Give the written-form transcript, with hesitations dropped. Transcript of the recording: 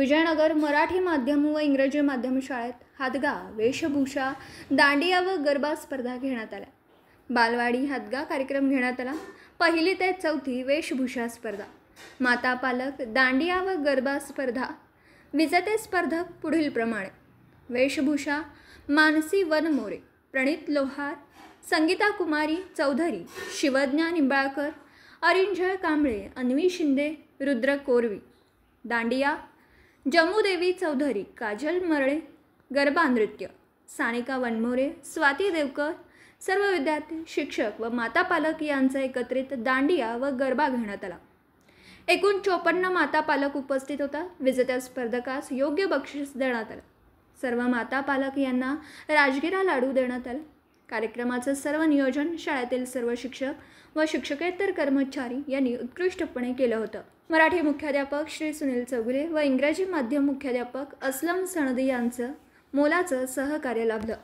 विजयनगर मराठी माध्यम व इंग्रजी माध्यम शाळेत हादगा, वेशभूषा, दांडिया व गरबा स्पर्धा घेण्यात आल्या। बालवाडी हादगा कार्यक्रम घेण्यात आला। पहिली ते चौथी वेशभूषा स्पर्धा, माता पालक, दांडिया व गरबा स्पर्धा। विजेते स्पर्धक पुढील प्रमाणे: वेशभूषा मानसी वनमोरे, प्रणित लोहार, संगीता कुमारी चौधरी, शिवज्ञा निंबाळकर, अरिंजळ कांबळे, अन्वी शिंदे, रुद्र कोरवी। दांडिया जमुदेवी चौधरी, काजल मरळे। गरबा नृत्य सानिका वनमोरे, स्वाती देवकर। सर्व विद्यार्थी, शिक्षक व माता पालक यांचा एकत्रित दांडिया व गरबा घेण्यात आला। एकूण 54 माता पालक उपस्थित होता। विजेत्या स्पर्धकास योग्य बक्षीस देण्यात आले। सर्व माता पालक यांना राजगिरा लाडू देण्यात आले। कार्यक्रमाचे सर्व नियोजन शाळेतील सर्व शिक्षक व शिक्षकेतर कर्मचारी यांनी उत्कृष्टपणे केलं होतं। मराठी मुख्याध्यापक श्री सुनील चौगुले व इंग्रजी माध्यम मुख्याध्यापक असलम सनदी यांचं मोलाचं सहकार्य लाभलं।